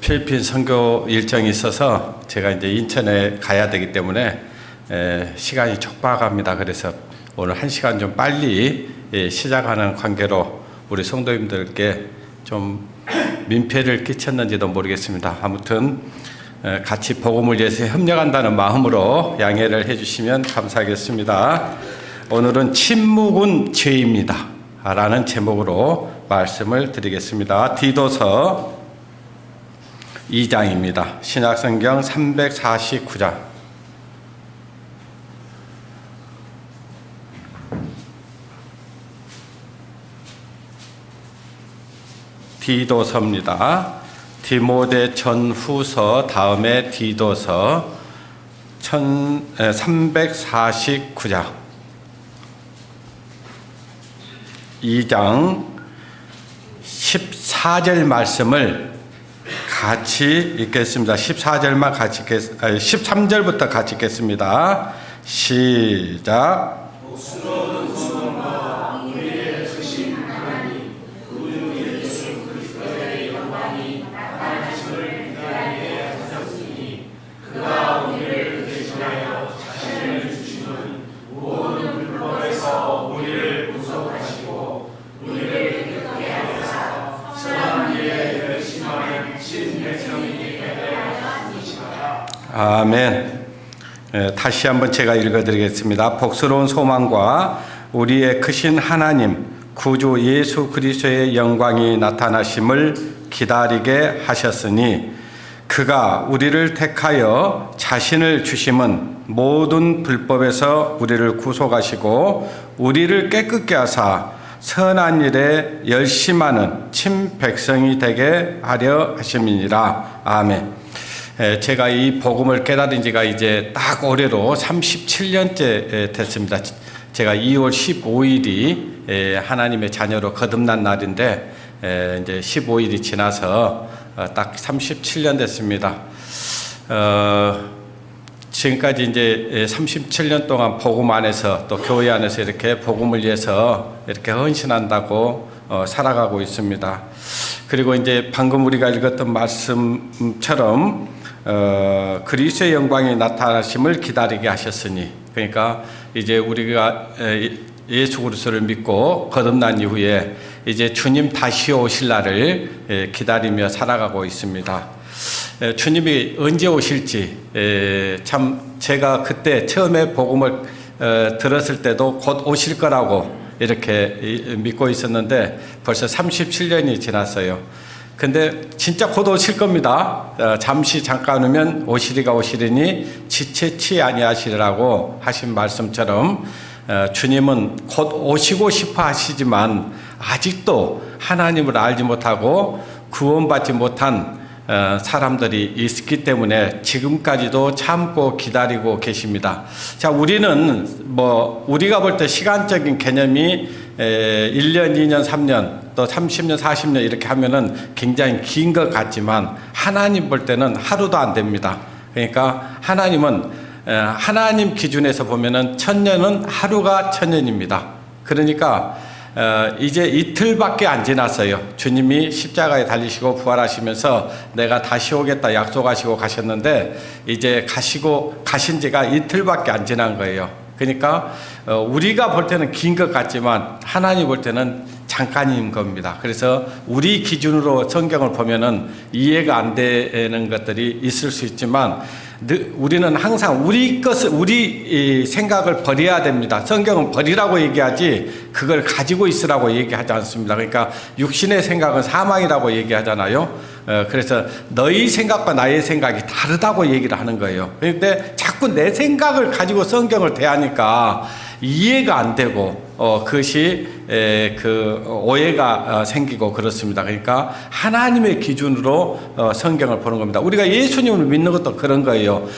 필리핀 선교 일정이 있어서 제가 이제 인천에 가야 되기 때문에 시간이 촉박합니다. 그래서 오늘 1시간 좀 빨리 시작하는 관계로 우리 성도님들께 좀 민폐를 끼쳤는지도 모르겠습니다. 아무튼 같이 복음을 위해서 협력한다는 마음으로 양해를 해주시면 감사하겠습니다. 오늘은 침묵은 죄입니다 라는 제목으로 말씀을 드리겠습니다. 디도서 2장입니다. 신약성경 349장. 디도서입니다. 디모데 전후서 다음에 디도서 349장 2장 14절 말씀을 같이 읽겠습니다. 14절만 같이 13절부터 같이 읽겠습니다. 시작. 아멘. 다시 한번 제가 읽어드리겠습니다. 복스러운 소망과 우리의 크신 하나님 구주 예수 그리스도의 영광이 나타나심을 기다리게 하셨으니 그가 우리를 택하여 자신을 주심은 모든 불법에서 우리를 구속하시고 우리를 깨끗게 하사 선한 일에 열심하는 친 백성이 되게 하려 하심이니라. 아멘. 제가 이 복음을 깨달은 지가 이제 딱 올해로 37년째 됐습니다. 제가 2월 15일이 하나님의 자녀로 거듭난 날인데 이제 15일이 지나서 딱 37년 됐습니다. 지금까지 이제 37년 동안 복음 안에서 또 교회 안에서 이렇게 복음을 위해서 이렇게 헌신한다고 살아가고 있습니다. 그리고 이제 방금 우리가 읽었던 말씀처럼 그리스도의 영광이 나타나심을 기다리게 하셨으니, 그러니까 이제 우리가 예수 그리스도를 믿고 거듭난 이후에 이제 주님 다시 오실 날을 기다리며 살아가고 있습니다. 주님이 언제 오실지 참 제가 그때 처음에 복음을 들었을 때도 곧 오실 거라고 이렇게 믿고 있었는데 벌써 37년이 지났어요. 근데 진짜 곧 오실 겁니다. 잠시 잠깐 오면 오시리가 오시리니 지체치 아니하시리라고 하신 말씀처럼 주님은 곧 오시고 싶어 하시지만 아직도 하나님을 알지 못하고 구원받지 못한 사람들이 있기 때문에 지금까지도 참고 기다리고 계십니다. 자, 우리는 우리가 볼 때 시간적인 개념이 1년, 2년, 3년, 또 30년, 40년 이렇게 하면은 굉장히 긴 것 같지만 하나님 볼 때는 하루도 안 됩니다. 그러니까 하나님은 하나님 기준에서 보면은 1000년은 하루가 1000년입니다. 그러니까 이제 이틀밖에 안 지났어요. 주님이 십자가에 달리시고 부활하시면서 내가 다시 오겠다 약속하시고 가셨는데 이제 가신 지가 이틀밖에 안 지난 거예요. 그러니까 우리가 볼 때는 긴 것 같지만 하나님 볼 때는 잠깐인 겁니다. 그래서 우리 기준으로 성경을 보면은 이해가 안 되는 것들이 있을 수 있지만 우리는 항상 우리 생각을 버려야 됩니다. 성경은 버리라고 얘기하지 그걸 가지고 있으라고 얘기하지 않습니다. 그러니까 육신의 생각은 사망이라고 얘기하잖아요. 그래서 너희 생각과 나의 생각이 다르다고 얘기를 하는 거예요. 그런데 자꾸 내 생각을 가지고 성경을 대하니까 이해가 안 되고 그것이 오해가 생기고 그렇습니다. 그러니까 하나님의 기준으로 성경을 보는 겁니다. 우리가 예수님을 믿는 것도 그런 거예요.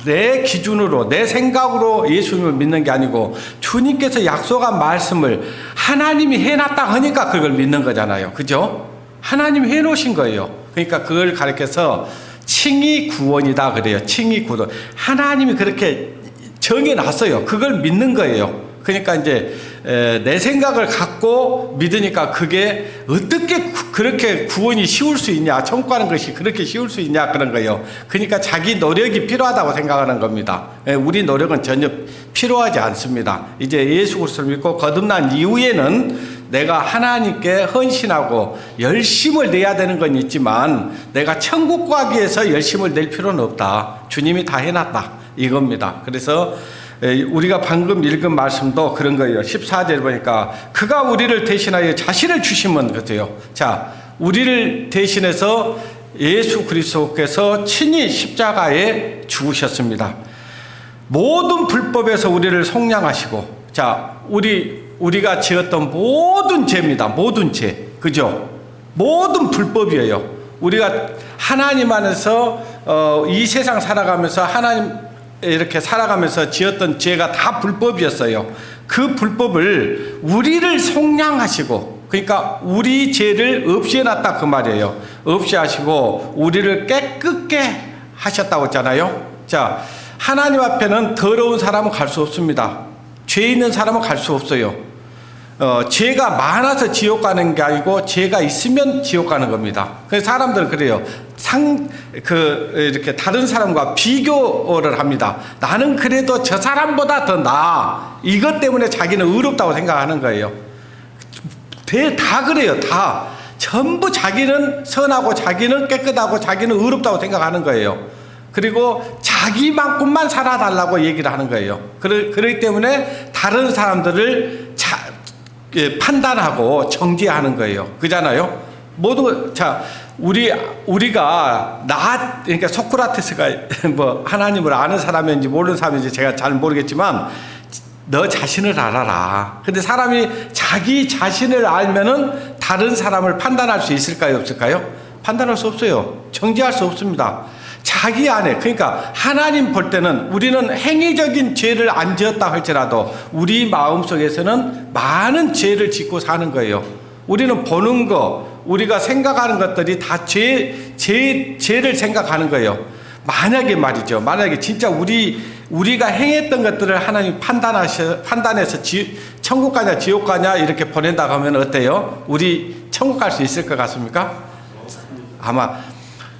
내 기준으로 내 생각으로 예수님을 믿는 게 아니고 주님께서 약속한 말씀을 하나님이 해놨다 하니까 그걸 믿는 거잖아요. 그죠? 하나님이 해놓으신 거예요. 그러니까 그걸 가르쳐서 칭의 구원이다 그래요. 칭의 구원. 하나님이 그렇게 정해놨어요. 그걸 믿는 거예요. 그러니까 이제 내 생각을 갖고 믿으니까 그게 어떻게 그렇게 구원이 쉬울 수 있냐, 천국 가는 것이 그렇게 쉬울 수 있냐 그런 거예요. 그러니까 자기 노력이 필요하다고 생각하는 겁니다. 우리 노력은 전혀 필요하지 않습니다. 이제 예수 그리스도를 믿고 거듭난 이후에는 내가 하나님께 헌신하고 열심을 내야 되는 건 있지만 내가 천국 가기 위해서 열심을 낼 필요는 없다. 주님이 다 해놨다 이겁니다. 그래서 우리가 방금 읽은 말씀도 그런 거예요. 14절 보니까 그가 우리를 대신하여 자신을 주시면 그래요. 자, 우리를 대신해서 예수 그리스도께서 친히 십자가에 죽으셨습니다. 모든 불법에서 우리를 속량하시고, 자, 우리가 지었던 모든 죄입니다. 모든 죄. 그죠? 모든 불법이에요. 우리가 하나님 안에서 이 세상 살아가면서 하나님 이렇게 살아가면서 지었던 죄가 다 불법이었어요. 그 불법을 우리를 속량하시고, 그러니까 우리 죄를 없이 해놨다 그 말이에요. 없이 하시고 우리를 깨끗게 하셨다고 했잖아요. 자, 하나님 앞에는 더러운 사람은 갈 수 없습니다. 죄 있는 사람은 갈 수 없어요. 죄가 많아서 지옥 가는 게 아니고 죄가 있으면 지옥 가는 겁니다. 그래서 사람들은 그래요. 이렇게 다른 사람과 비교를 합니다. 나는 그래도 저 사람보다 더 나아. 이것 때문에 자기는 의롭다고 생각하는 거예요. 다 그래요. 다. 전부 자기는 선하고 자기는 깨끗하고 자기는 의롭다고 생각하는 거예요. 그리고 자기만큼만 살아달라고 얘기를 하는 거예요. 그렇기 때문에 다른 사람들을 판단하고 정죄하는 거예요. 그잖아요. 모두, 자, 우리가 그러니까 소크라테스가 뭐 하나님을 아는 사람인지 모르는 사람인지 제가 잘 모르겠지만 너 자신을 알아라. 근데 사람이 자기 자신을 알면은 다른 사람을 판단할 수 있을까요? 없을까요? 판단할 수 없어요. 정죄할 수 없습니다. 자기 안에, 그러니까 하나님 볼 때는 우리는 행위적인 죄를 안 지었다 할지라도 우리 마음속에서는 많은 죄를 짓고 사는 거예요. 우리는 보는 거, 우리가 생각하는 것들이 다 죄를 생각하는 거예요. 만약에 말이죠. 만약에 진짜 우리가 행했던 것들을 하나님 판단해서 천국 가냐 지옥 가냐 이렇게 보낸다고 하면 어때요? 우리 천국 갈 수 있을 것 같습니까? 아마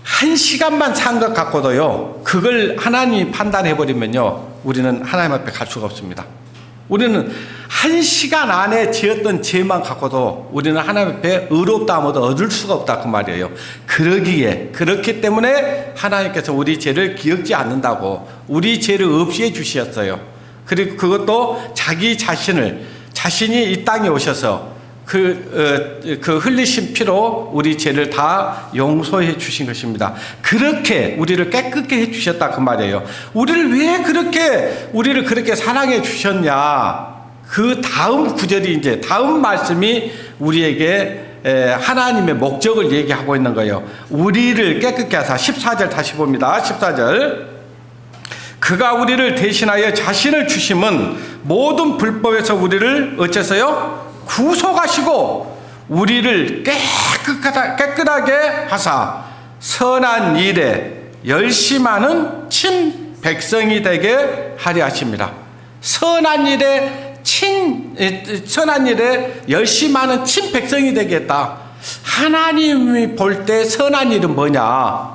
1시간만 산 것 같고도요, 그걸 하나님이 판단해버리면요, 우리는 하나님 앞에 갈 수가 없습니다. 우리는 1시간 안에 지었던 죄만 갖고도 우리는 하나님 앞에 의롭다 하면도 얻을 수가 없다 그 말이에요. 그렇기 때문에 하나님께서 우리 죄를 기억지 않는다고 우리 죄를 없이 해 주셨어요. 그리고 그것도 자신이 이 땅에 오셔서 그 흘리신 피로 우리 죄를 다 용서해 주신 것입니다. 그렇게 우리를 깨끗게 해 주셨다 그 말이에요. 우리를 그렇게 사랑해 주셨냐? 그 다음 구절이 이제 다음 말씀이 우리에게 하나님의 목적을 얘기하고 있는 거예요. 우리를 깨끗게 하사. 14절 다시 봅니다. 14절. 그가 우리를 대신하여 자신을 주심은 모든 불법에서 우리를 어째서요? 구속하시고 우리를 깨끗하게 하사 선한 일에 열심하는 친 백성이 되게 하려 하십니다. 선한 일에 열심하는 친 백성이 되겠다. 하나님이 볼 때 선한 일은 뭐냐?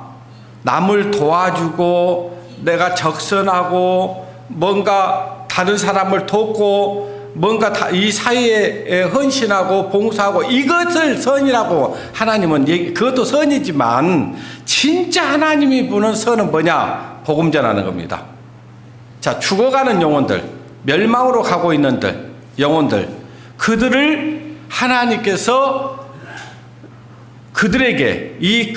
남을 도와주고 내가 적선하고 뭔가 다른 사람을 돕고 뭔가 이 사회에 헌신하고 봉사하고 이것을 선이라고 하나님은 그것도 선이지만 진짜 하나님이 보는 선은 뭐냐? 복음 전하는 겁니다. 자, 죽어가는 영혼들, 멸망으로 가고 있는 영혼들, 그들을 하나님께서 그들에게 이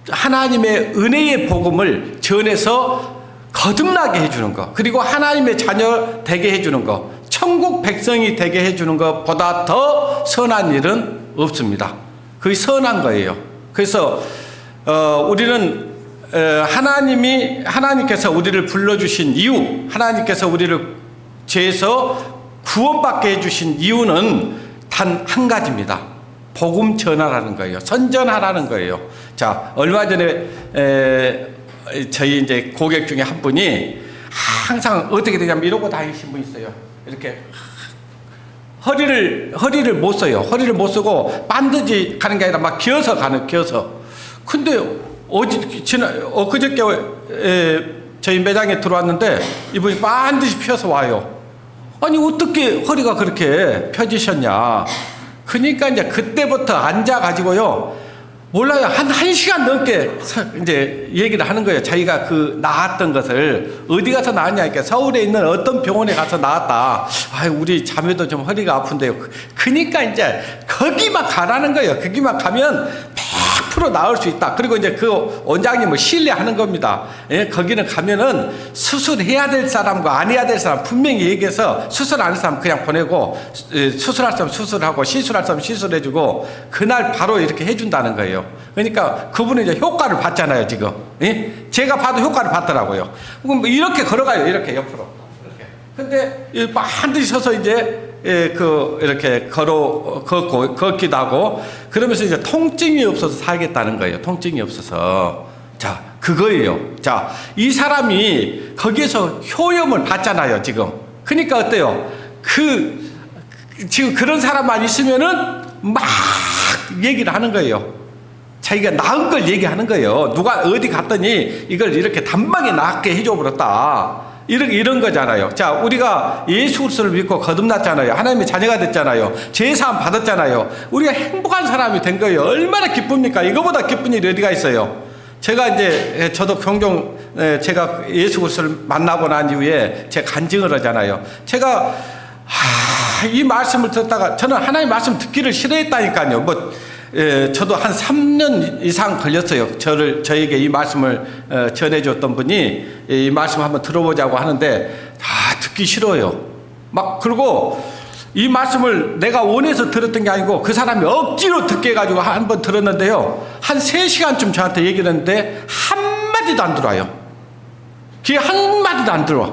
하나님의 은혜의 복음을 전해서 거듭나게 해주는 것, 그리고 하나님의 자녀 되게 해주는 것, 천국 백성이 되게 해주는 것보다 더 선한 일은 없습니다. 그게 선한 거예요. 그래서 우리는 하나님께서 우리를 불러주신 이유, 하나님께서 우리를 죄에서 구원받게 해주신 이유는 단 한 가지입니다. 복음 전하라는 거예요. 선전하라는 거예요. 자, 얼마 전에 저희 이제 고객 중에 한 분이 항상 어떻게 되냐면 이러고 다니신 분 있어요. 이렇게 허리를 못 써요. 허리를 못 쓰고 반드시 가는 게 아니라 막 기어서 가는, 기어서. 근데 엊그저께 저희 매장에 들어왔는데 이분이 반드시 펴서 와요. 아니, 어떻게 허리가 그렇게 펴지셨냐. 그러니까 이제 그때부터 앉아가지고요. 몰라요. 한 시간 넘게 이제 얘기를 하는 거예요. 자기가 그 나았던 것을 어디 가서 나았냐. 그러니까 서울에 있는 어떤 병원에 가서 나았다. 아유, 우리 자매도 좀 허리가 아픈데요. 그러니까 이제 거기만 가라는 거예요. 거기만 가면 100% 나을 수 있다. 그리고 이제 그 원장님을 신뢰하는 겁니다. 예, 거기는 가면은 수술해야 될 사람과 안 해야 될 사람 분명히 얘기해서 수술 안 할 사람 그냥 보내고 수술할 사람 수술하고 시술할 사람 시술해주고 그날 바로 이렇게 해준다는 거예요. 그러니까 그분은 이제 효과를 봤잖아요, 지금. 예? 제가 봐도 효과를 봤더라고요. 그럼 이렇게 걸어가요, 이렇게 옆으로. 이렇게. 근데 반드시 서서 이제 이렇게 걷기도 하고, 그러면서 이제 통증이 없어서 살겠다는 거예요. 통증이 없어서. 자, 그거예요. 자, 이 사람이 거기에서 효험을 봤잖아요, 지금. 그러니까 어때요? 지금 그런 사람만 있으면은 막 얘기를 하는 거예요. 자기가 나은 걸 얘기하는 거예요. 누가 어디 갔더니 이걸 이렇게 단방에 낫게 해줘 버렸다. 이런 거잖아요. 자, 우리가 예수 그리스도를 믿고 거듭났잖아요. 하나님의 자녀가 됐잖아요. 제사함 받았잖아요. 우리가 행복한 사람이 된 거예요. 얼마나 기쁩니까? 이거보다 기쁜 일이 어디가 있어요? 저도 종종 제가 예수 그리스도를 만나고 난 이후에 제가 간증을 하잖아요. 제가 이 말씀을 듣다가 저는 하나님 말씀 듣기를 싫어했다니까요. 저도 한 3년 이상 걸렸어요. 저에게 이 말씀을 전해줬던 분이 이 말씀 한번 들어보자고 하는데 다 듣기 싫어요. 그리고 이 말씀을 내가 원해서 들었던 게 아니고 그 사람이 억지로 듣게 해가지고 한번 들었는데요. 한 3시간쯤 저한테 얘기를 했는데 한마디도 안 들어와요. 귀에 한마디도 안 들어와.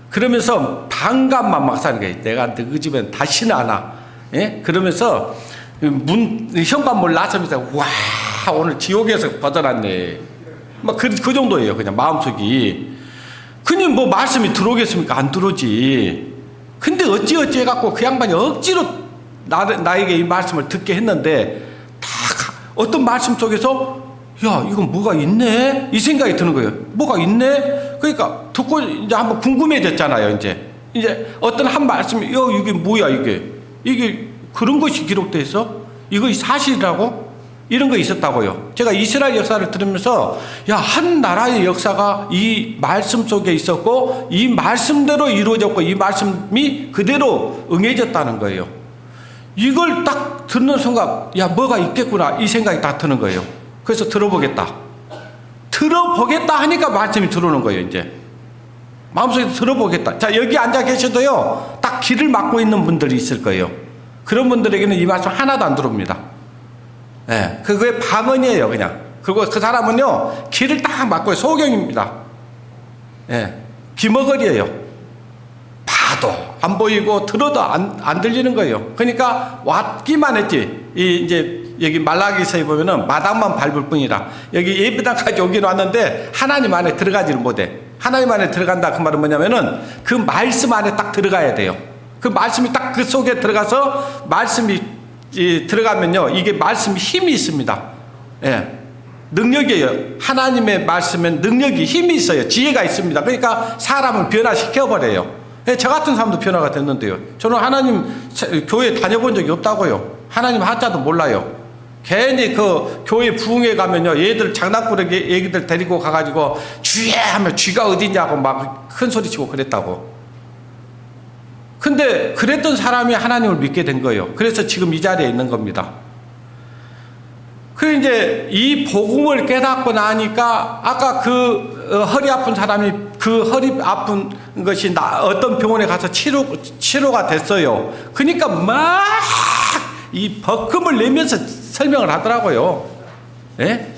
그러면서 반감만 막 사는 거예요. 내가 너희 집엔 다시는 안 와. 예? 그러면서 현관문 나서면서 와, 오늘 지옥에서 벗어났네. 그 정도예요. 그냥 마음속이. 그냥 뭐 말씀이 들어오겠습니까? 안 들어오지. 근데 어찌 해갖고 그 양반이 억지로 나에게 이 말씀을 듣게 했는데 어떤 말씀 속에서 야, 이건 뭐가 있네? 이 생각이 드는 거예요. 뭐가 있네? 그러니까 듣고 이제 한번 궁금해졌잖아요. 이제 어떤 한 말씀이 이게 뭐야, 이게 그런 것이 기록되어 있어? 이거 사실이라고? 이런 거 있었다고요. 제가 이스라엘 역사를 들으면서 한 나라의 역사가 이 말씀 속에 있었고 이 말씀대로 이루어졌고 이 말씀이 그대로 응해졌다는 거예요. 이걸 딱 듣는 순간 뭐가 있겠구나 이 생각이 딱 드는 거예요. 그래서 들어보겠다 하니까 말씀이 들어오는 거예요. 이제 마음속에 들어보겠다. 자, 여기 앉아 계셔도요 딱 귀를 막고 있는 분들이 있을 거예요. 그런 분들에게는 이 말씀 하나도 안 들어옵니다. 예, 그거의 방언이에요, 그냥. 그리고 그 사람은요, 귀를 딱 막고 소경입니다. 예, 귀머거리예요. 봐도 안 보이고 들어도 안 들리는 거예요. 그러니까 왔기만 했지. 이제 여기 말라기서에 보면은 마당만 밟을 뿐이라. 여기 예배당까지 오긴 왔는데 하나님 안에 들어가지를 못해. 하나님 안에 들어간다 그 말은 뭐냐면은 그 말씀 안에 딱 들어가야 돼요. 그 말씀이 딱 그 속에 들어가서 말씀이 들어가면요, 이게 말씀이 힘이 있습니다. 예, 능력이에요. 하나님의 말씀엔 능력이 힘이 있어요. 지혜가 있습니다. 그러니까 사람을 변화시켜버려요. 예, 저 같은 사람도 변화가 됐는데요. 저는 하나님 교회 다녀본 적이 없다고요. 하나님 한자도 몰라요. 괜히 그 교회 부흥회 가면요, 얘들 장난꾸러기 애기들 데리고 가가지고 주야 하면 쥐가 어디냐고 막 큰 소리 치고 그랬다고. 근데 그랬던 사람이 하나님을 믿게 된 거예요. 그래서 지금 이 자리에 있는 겁니다. 그 이제 이 복음을 깨닫고 나니까 아까 허리 아픈 사람이 그 허리 아픈 것이 어떤 병원에 가서 치료가 됐어요. 그러니까 막 이 버금을 내면서 설명을 하더라고요. 예?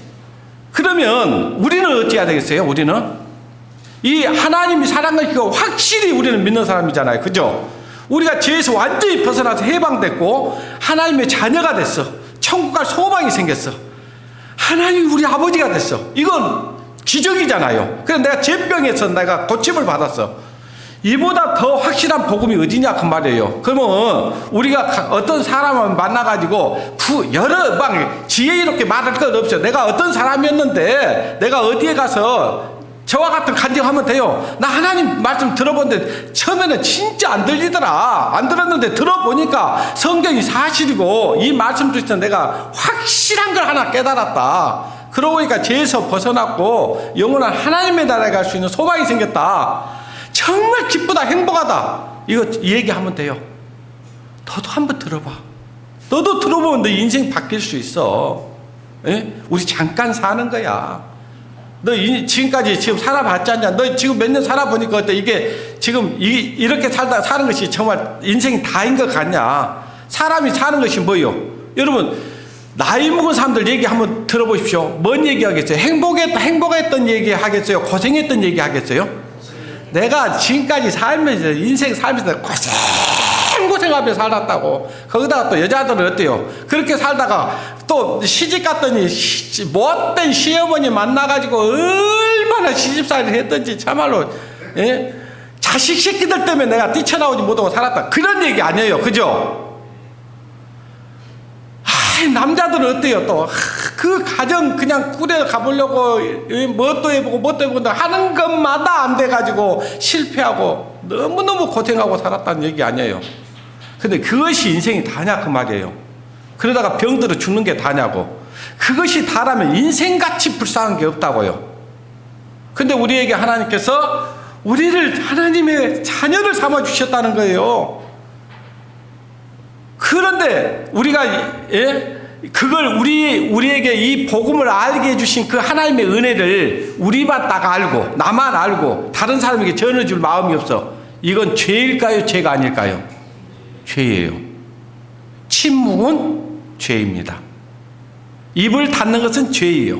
그러면 우리는 어찌 해야 되겠어요? 우리는 이 하나님이 사랑하시고 확실히 우리는 믿는 사람이잖아요. 그죠? 우리가 죄에서 완전히 벗어나서 해방됐고 하나님의 자녀가 됐어. 천국 갈 소망이 생겼어. 하나님이 우리 아버지가 됐어. 이건 기적이잖아요. 그래서 내가 죄병에서 내가 고침을 받았어. 이보다 더 확실한 복음이 어디냐 그 말이에요. 그러면 우리가 어떤 사람을 만나가지고 여러 방 지혜 이렇게 말할 것 없어요. 내가 어떤 사람이었는데 내가 어디에 가서 저와 같은 간증하면 돼요. 나 하나님 말씀 들어본데 처음에는 진짜 안 들리더라. 안 들었는데 들어보니까 성경이 사실이고 이 말씀 중에서 내가 확실한 걸 하나 깨달았다. 그러고 보니까 죄에서 벗어났고 영원한 하나님의 나라에 갈 수 있는 소망이 생겼다. 정말 기쁘다, 행복하다. 이거 얘기하면 돼요. 너도 한번 들어봐. 너도 들어보면 너 인생 바뀔 수 있어. 에? 우리 잠깐 사는 거야. 너 지금까지 지금 살아봤잖냐. 너 지금 몇 년 살아보니까 어때? 이게 지금 이렇게 살다 사는 것이 정말 인생이 다인 것 같냐? 사람이 사는 것이 뭐요? 여러분, 나이 먹은 사람들 얘기 한번 들어보십시오. 뭔 얘기 하겠어요? 행복했던 얘기 하겠어요? 고생했던 얘기 하겠어요? 내가 지금까지 살면서 인생 살면서 고생하면서 살았다고. 거기다가 또 여자들은 어때요? 그렇게 살다가 또 시집 갔더니 못된 시어머니 만나가지고 얼마나 시집살이를 했던지 참말로. 예? 자식 새끼들 때문에 내가 뛰쳐나오지 못하고 살았다. 그런 얘기 아니에요. 그죠? 남자들은 어때요? 또 그 가정 그냥 꾸려 가보려고 뭣도 해보고 하는 것마다 안 돼가지고 실패하고 너무너무 고생하고 살았다는 얘기 아니에요. 근데 그것이 인생이 다냐 그 말이에요. 그러다가 병들어 죽는 게 다냐고. 그것이 다라면 인생같이 불쌍한 게 없다고요. 근데 우리에게 하나님께서 우리를 하나님의 자녀를 삼아주셨다는 거예요. 그런데 우리가 그걸 우리에게 이 복음을 알게 해주신 그 하나님의 은혜를 우리만 딱 알고 나만 알고 다른 사람에게 전해줄 마음이 없어. 이건 죄일까요? 죄가 아닐까요? 죄예요. 침묵은 죄입니다. 입을 닫는 것은 죄예요.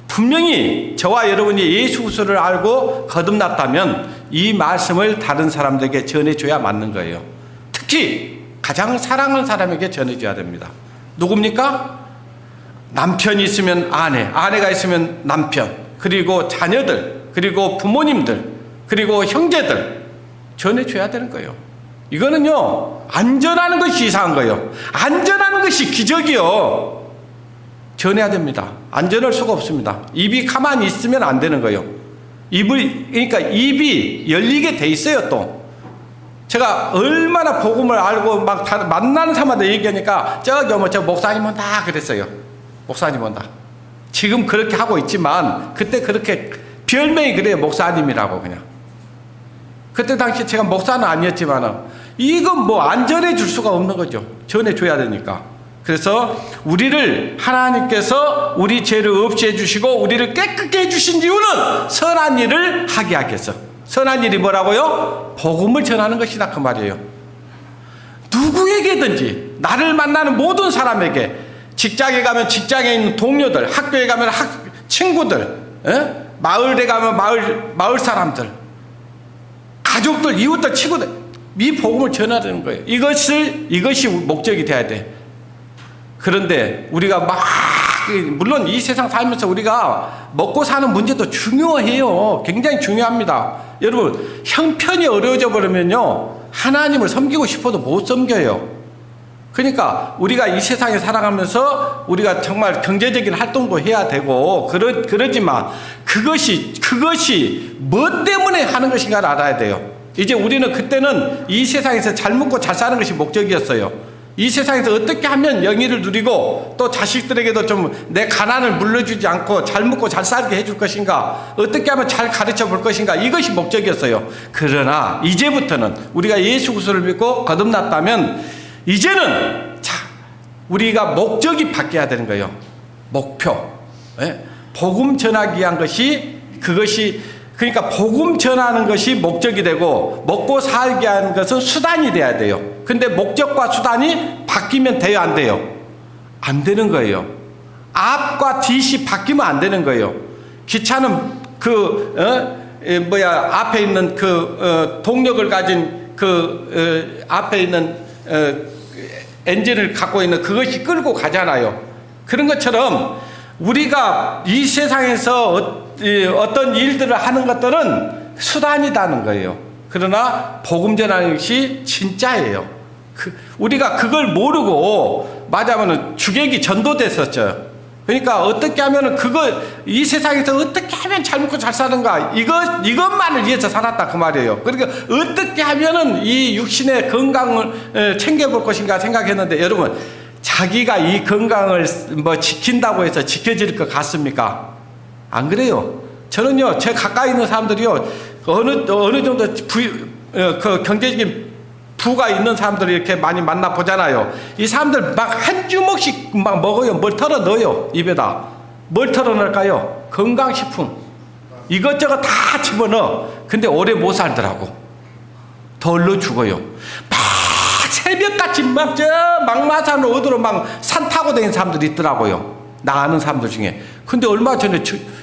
분명히 저와 여러분이 예수 그리스도를 알고 거듭났다면 이 말씀을 다른 사람들에게 전해줘야 맞는 거예요. 특히 가장 사랑하는 사람에게 전해줘야 됩니다. 누굽니까? 남편이 있으면 아내가 있으면 남편, 그리고 자녀들, 그리고 부모님들, 그리고 형제들 전해줘야 되는 거예요. 이거는요, 안전하는 것이 이상한 거예요. 안전하는 것이 기적이요. 전해야 됩니다. 안전할 수가 없습니다. 입이 가만히 있으면 안 되는 거예요. 그러니까 입이 열리게 돼 있어요, 또. 제가 얼마나 복음을 알고 막 만나는 사람마다 얘기하니까 저기 저 목사님 온다 그랬어요. 목사님 온다. 지금 그렇게 하고 있지만 그때 그렇게 별명이 그래요. 목사님이라고 그냥. 그때 당시 제가 목사는 아니었지만 이건 뭐 안 전해줄 수가 없는 거죠. 전해줘야 되니까. 그래서 우리를 하나님께서 우리 죄를 없애해 주시고 우리를 깨끗게 해주신 이유는 선한 일을 하게 하겠어. 선한 일이 뭐라고요? 복음을 전하는 것이다 그 말이에요. 누구에게든지 나를 만나는 모든 사람에게 직장에 가면 직장에 있는 동료들, 학교에 가면 친구들, 마을에 가면 마을 사람들, 가족들, 이웃들, 친구들 이 복음을 전하는 거예요. 이것이 목적이 돼야 돼. 그런데 우리가 물론 이 세상 살면서 우리가 먹고 사는 문제도 중요해요. 굉장히 중요합니다. 여러분, 형편이 어려워져 버리면요, 하나님을 섬기고 싶어도 못 섬겨요. 그러니까 우리가 이 세상에 살아가면서 우리가 정말 경제적인 활동도 해야 되고 그러지만 그것이 뭐 때문에 하는 것인가를 알아야 돼요. 이제 우리는 그때는 이 세상에서 잘 먹고 잘 사는 것이 목적이었어요. 이 세상에서 어떻게 하면 영예를 누리고 또 자식들에게도 좀 내 가난을 물려주지 않고 잘 먹고 잘 살게 해줄 것인가, 어떻게 하면 잘 가르쳐 볼 것인가, 이것이 목적이었어요. 그러나 이제부터는 우리가 예수 그리스도를 믿고 거듭났다면 이제는 우리가 목적이 바뀌어야 되는 거예요. 목표. 복음 전하기 위한 것이 그러니까 복음 전하는 것이 목적이 되고 먹고 살게 하는 것은 수단이 돼야 돼요. 근데 목적과 수단이 바뀌면 돼요, 안 돼요? 안 되는 거예요. 앞과 뒤이 바뀌면 안 되는 거예요. 기차는 앞에 있는 동력을 가진 앞에 있는 엔진을 갖고 있는 그것이 끌고 가잖아요. 그런 것처럼 우리가 이 세상에서 어떤 일들을 하는 것들은 수단이라는 거예요. 그러나 복음 전하는 것이 진짜예요. 우리가 그걸 모르고 맞아면은 주객이 전도됐었죠. 그러니까 어떻게 하면은 이 세상에서 어떻게 하면 잘 먹고 잘 사는가 이것만을 위해서 살았다 그 말이에요. 그러니까 어떻게 하면은 이 육신의 건강을 챙겨볼 것인가 생각했는데 여러분 자기가 이 건강을 지킨다고 해서 지켜질 것 같습니까? 안 그래요. 저는요 제 가까이 있는 사람들이요 어느 정도 그 경제적인 부가 있는 사람들을 이렇게 많이 만나 보잖아요. 이 사람들 막 한 주먹씩 막 먹어요. 뭘 털어 넣어요 입에다. 뭘 털어 넣을까요? 건강식품 이것저것 다 집어넣어. 근데 오래 못 살더라고. 덜러 죽어요. 막 새벽같이 막 저 막마산으로 어디로 막 산 타고 다니는 사람들이 있더라고요. 나 아는 사람들 중에. 근데 얼마 전에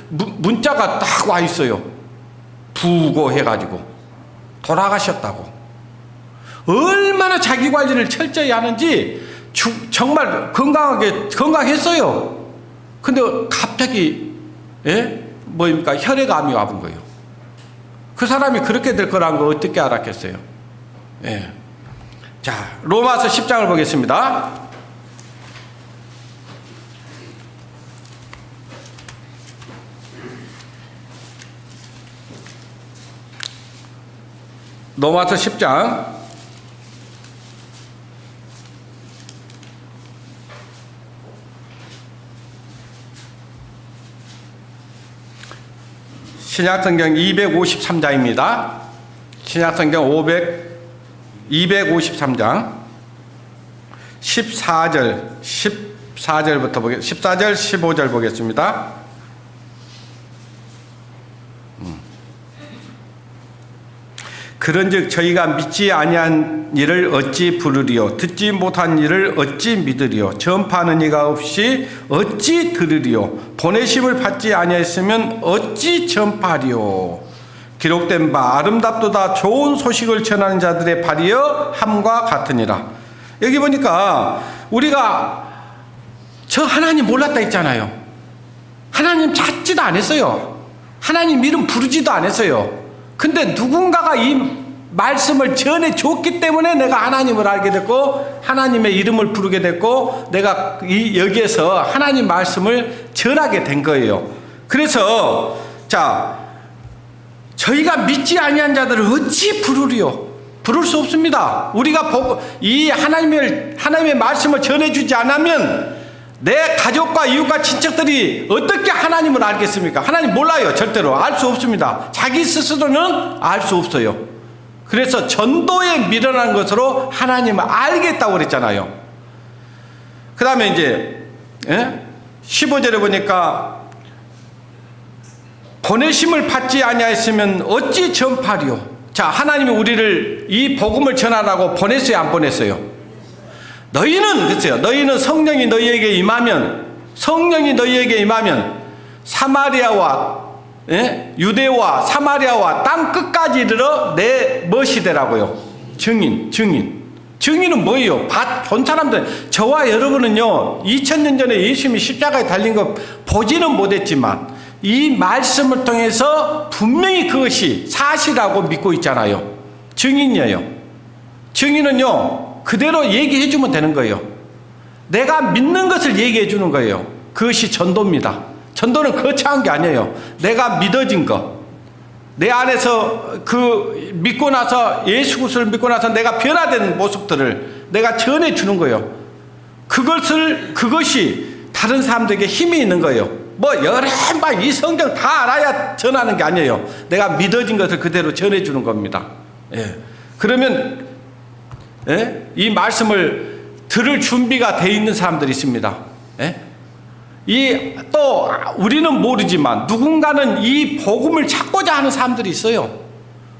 문자가 딱 와 있어요. 부고 해가지고 돌아가셨다고. 얼마나 자기 관리를 철저히 하는지 정말 건강했어요. 근데 갑자기 혈액암이 와본 거예요. 그 사람이 그렇게 될 거라는 걸 어떻게 알았겠어요? 자, 로마서 10장을 보겠습니다. 로마서 10장 신약성경 253장입니다. 신약성경 253장 14절부터 14절 15절 보겠습니다. 그런즉 저희가 믿지 아니한 일을 어찌 부르리요 듣지 못한 일을 어찌 믿으리요 전파하는 이가 없이 어찌 들으리요 보내심을 받지 아니하였으면 어찌 전파하리요 기록된 바 아름답도다 좋은 소식을 전하는 자들의 발이여 함과 같으니라. 여기 보니까 우리가 저 하나님 몰랐다 했잖아요. 하나님 찾지도 않았어요. 하나님 이름 부르지도 않았어요. 근데 누군가가 이 말씀을 전해줬기 때문에 내가 하나님을 알게 됐고 하나님의 이름을 부르게 됐고 내가 여기에서 하나님 말씀을 전하게 된 거예요. 그래서 저희가 믿지 아니한 자들을 어찌 부르리요? 부를 수 없습니다. 우리가 이 하나님의 말씀을 전해주지 않으면 내 가족과 이웃과 친척들이 어떻게 하나님을 알겠습니까? 하나님 몰라요. 절대로 알 수 없습니다. 자기 스스로는 알 수 없어요. 그래서 전도에 밀어난 것으로 하나님을 알겠다고 그랬잖아요. 그 다음에 이제 15절에 보니까 보내심을 받지 아니하였으면 어찌 전파리요? 자, 하나님이 우리를 이 복음을 전하라고 보냈어요, 안 보냈어요? 너희는 성령이 너희에게 임하면 사마리아와 유대와 사마리아와 땅 끝까지 이르러 내 멋이 되라고요. 증인은 뭐예요? 본 사람들, 저와 여러분은요 2000년 전에 예수님이 십자가에 달린 거 보지는 못했지만 이 말씀을 통해서 분명히 그것이 사실이라고 믿고 있잖아요. 증인이에요. 증인은요 그대로 얘기해 주면 되는 거예요. 내가 믿는 것을 얘기해 주는 거예요. 그것이 전도입니다. 전도는 거창한 게 아니에요. 내가 믿어진 것, 내 안에서 믿고 나서 예수 그리스도를 믿고 나서 내가 변화된 모습들을 내가 전해 주는 거예요. 그것이 다른 사람들에게 힘이 있는 거예요. 여러 이 성경 다 알아야 전하는 게 아니에요. 내가 믿어진 것을 그대로 전해 주는 겁니다. 그러면 이 말씀을 들을 준비가 돼 있는 사람들이 있습니다. 또 우리는 모르지만 누군가는 이 복음을 찾고자 하는 사람들이 있어요.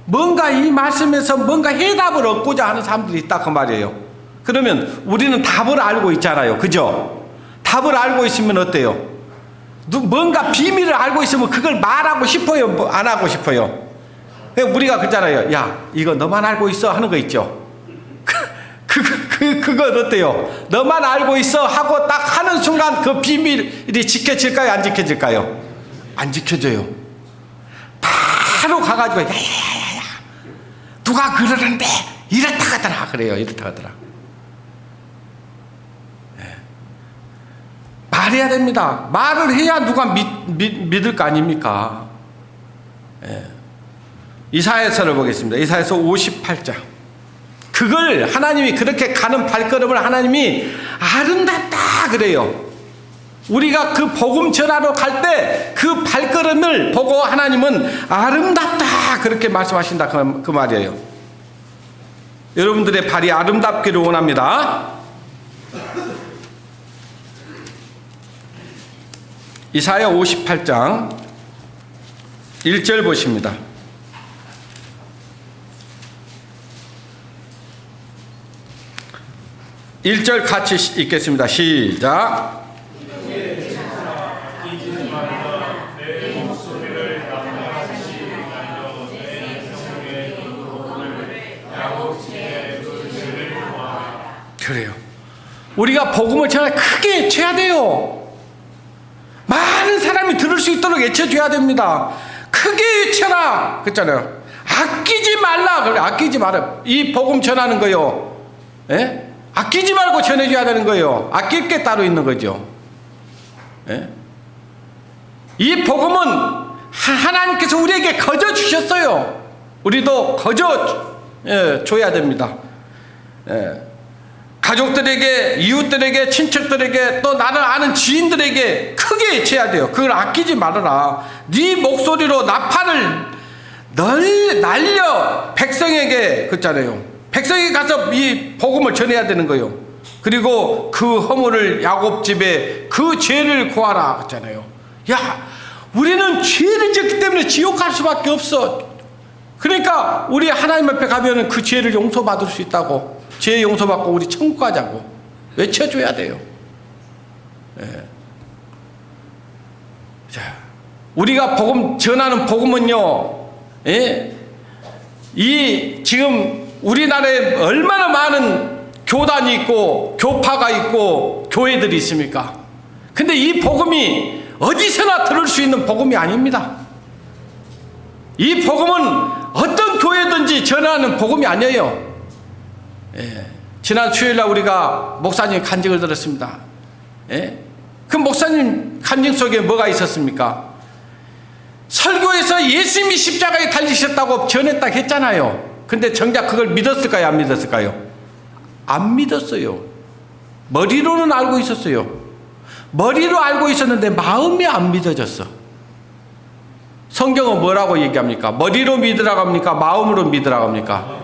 뭔가 이 말씀에서 뭔가 해답을 얻고자 하는 사람들이 있다 그 말이에요. 그러면 우리는 답을 알고 있잖아요. 그죠? 답을 알고 있으면 어때요? 뭔가 비밀을 알고 있으면 그걸 말하고 싶어요? 안 하고 싶어요? 우리가 그러잖아요. 야, 이거 너만 알고 있어 하는 거 있죠? 그건 어때요? 너만 알고 있어 하고 딱 하는 순간 그 비밀이 지켜질까요? 안 지켜질까요? 안 지켜져요. 바로 가가지고 야야야야야 누가 그러는데 이렇다 하더라 그래요. 이렇다 하더라. 말해야 됩니다. 말을 해야 누가 믿을 거 아닙니까? 이사야서를 보겠습니다. 이사야서 58장. 그걸 하나님이 그렇게 가는 발걸음을 하나님이 아름답다 그래요. 우리가 그 복음 전하러 갈 때 그 발걸음을 보고 하나님은 아름답다 그렇게 말씀하신다 그 말이에요. 여러분들의 발이 아름답기를 원합니다. 이사야 58장 1절 보십니다. 1절 같이 읽겠습니다. 시작. 그래요. 우리가 복음을 전할 크게 외쳐야 돼요. 많은 사람이 들을 수 있도록 외쳐줘야 됩니다. 크게 외쳐라 그랬잖아요. 아끼지 말라 그래. 아끼지 말아. 이 복음 전하는 거요. 예? 아끼지 말고 전해줘야 되는 거예요. 아낄 게 따로 있는 거죠. 예? 이 복음은 하나님께서 우리에게 거저 주셨어요. 우리도 거저 줘야 됩니다. 가족들에게, 이웃들에게, 친척들에게, 또 나를 아는 지인들에게 크게 외쳐야 돼요. 그걸 아끼지 말아라. 네 목소리로 나팔을 날려 백성에게 그랬잖아요. 백성이 가서 이 복음을 전해야 되는 거예요. 그리고 그 허물을 야곱 집에 그 죄를 고하라 그랬잖아요. 야, 우리는 죄를 짓기 때문에 지옥 갈 수밖에 없어. 그러니까 우리 하나님 앞에 가면은 그 죄를 용서받을 수 있다고. 죄 용서받고 우리 천국 가자고 외쳐줘야 돼요. 자, 우리가 복음 전하는 복음은요, 이 지금 우리나라에 얼마나 많은 교단이 있고 교파가 있고 교회들이 있습니까? 근데 이 복음이 어디서나 들을 수 있는 복음이 아닙니다. 이 복음은 어떤 교회든지 전하는 복음이 아니에요. 지난 수요일날 우리가 목사님 간증을 들었습니다. 그 목사님 간증 속에 뭐가 있었습니까? 설교에서 예수님이 십자가에 달리셨다고 전했다고 했잖아요. 근데 정작 그걸 믿었을까요? 안 믿었을까요? 안 믿었어요. 머리로는 알고 있었어요. 머리로 알고 있었는데 마음이 안 믿어졌어. 성경은 뭐라고 얘기합니까? 머리로 믿으라고 합니까? 마음으로 믿으라고 합니까?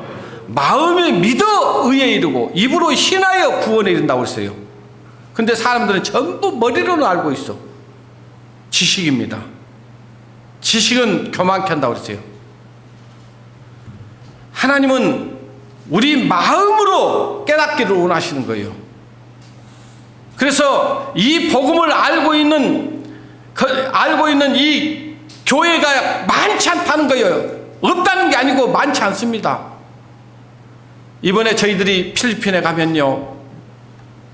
마음에 믿어 의에 이르고 입으로 신하여 구원에 이른다고 했어요. 근데 사람들은 전부 머리로는 알고 있어. 지식입니다. 지식은 교만케 한다고 그랬어요. 하나님은 우리 마음으로 깨닫기를 원하시는 거예요. 그래서 이 복음을 알고 있는 이 교회가 많지 않다는 거예요. 없다는 게 아니고 많지 않습니다. 이번에 저희들이 필리핀에 가면요,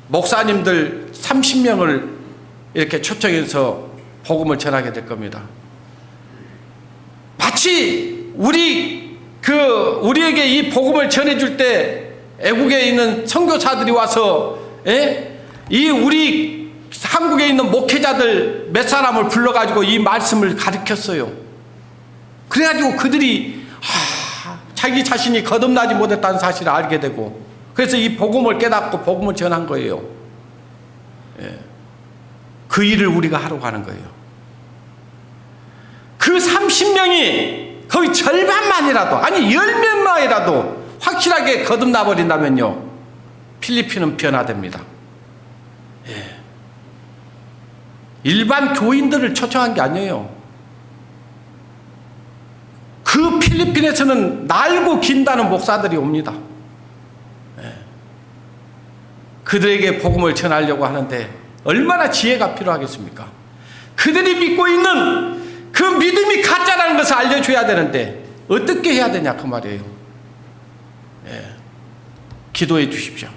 목사님들 30명을 이렇게 초청해서 복음을 전하게 될 겁니다. 마치 우리에게 이 복음을 전해줄 때 애국에 있는 선교사들이 와서 우리 한국에 있는 목회자들 몇 사람을 불러가지고 이 말씀을 가르쳤어요. 그래가지고 그들이 자기 자신이 거듭나지 못했다는 사실을 알게 되고, 그래서 이 복음을 깨닫고 복음을 전한 거예요. 그 일을 우리가 하러 가는 거예요. 그 30명이 거의 절반만이라도, 아니 10명만이라도 확실하게 거듭나 버린다면요, 필리핀은 변화됩니다. 일반 교인들을 초청한 게 아니에요. 그 필리핀에서는 날고 긴다는 목사들이 옵니다. 그들에게 복음을 전하려고 하는데 얼마나 지혜가 필요하겠습니까? 그들이 믿고 있는 그 믿음이 가짜라는 것을 알려줘야 되는데 어떻게 해야 되냐 그 말이에요. 기도해 주십시오.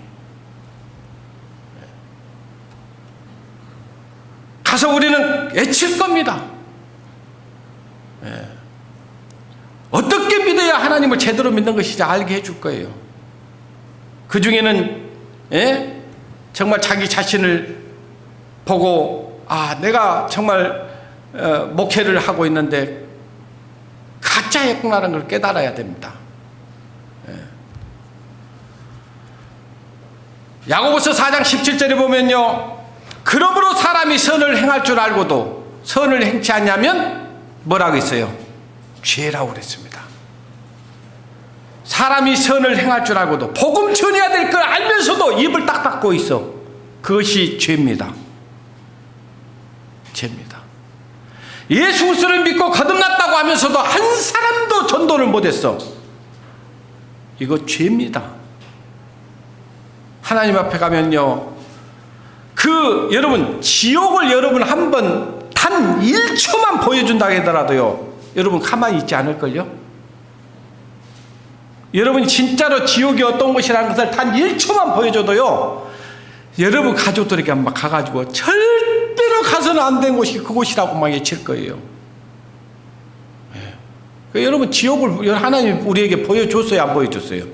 가서 우리는 외칠 겁니다. 어떻게 믿어야 하나님을 제대로 믿는 것인지 알게 해줄 거예요. 그 중에는 정말 자기 자신을 보고 내가 정말 목회를 하고 있는데 가짜였구나라는 걸 깨달아야 됩니다. 야고보서 4장 17절에 보면요, 그러므로 사람이 선을 행할 줄 알고도 선을 행치 않냐면 뭐라고 있어요? 죄라고 그랬습니다. 사람이 선을 행할 줄 알고도, 복음 전해야 될 걸 알면서도 입을 딱 닫고 있어. 그것이 죄입니다. 죄입니다. 예수 그리스도를 믿고 거듭났다고 하면서도 한 사람도 전도를 못했어. 이거 죄입니다. 하나님 앞에 가면요, 여러분 지옥을 여러분 한번 단 1초만 보여준다고 하더라도요, 여러분 가만히 있지 않을걸요? 여러분이 진짜로 지옥이 어떤 곳이라는 것을 단 1초만 보여줘도요, 여러분 가족들에게 막 가가지고 절대로 가서는 안 된 곳이 그곳이라고 막 외칠 거예요. 여러분 지옥을 하나님 우리에게 보여줬어요, 안 보여줬어요?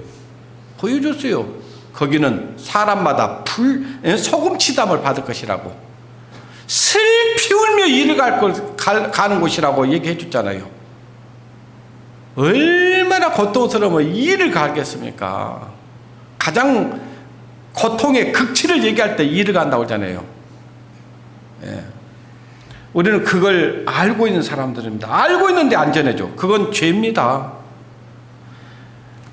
보여줬어요. 거기는 사람마다 소금치담을 받을 것이라고, 슬피 울며 이를 가는 곳이라고 얘기해 줬잖아요. 얼마나 고통스러우면 이를 가겠습니까? 가장 고통의 극치를 얘기할 때 이를 간다고 하잖아요. 우리는 그걸 알고 있는 사람들입니다. 알고 있는데 안 전해줘. 그건 죄입니다.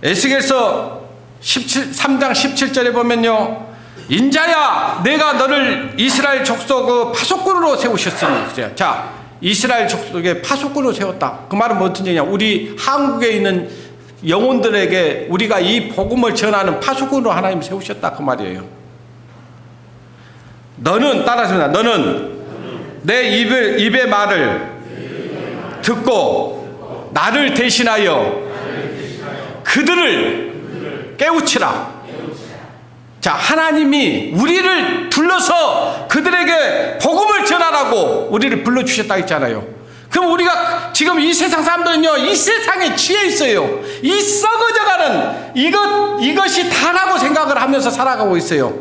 에스겔서 3장 17절에 보면요, 인자야 내가 너를 이스라엘 족속 파수꾼으로 세우셨으니. 자, 이스라엘 족속의 파수꾼으로 세웠다. 그 말은 무슨 얘기냐? 우리 한국에 있는 영혼들에게 우리가 이 복음을 전하는 파수꾼으로 하나님 세우셨다, 그 말이에요. 너는, 따라하십니다. 너는 내 입의 말을 듣고 나를 대신하여 그들을 깨우치라. 자, 하나님이 우리를 불러서 그들에게 복음을 전하라고 우리를 불러주셨다 했잖아요. 그럼 우리가 지금 이 세상 사람들은요, 이 세상에 취해 있어요. 이 썩어져가는 이것이 다라고 생각을 하면서 살아가고 있어요.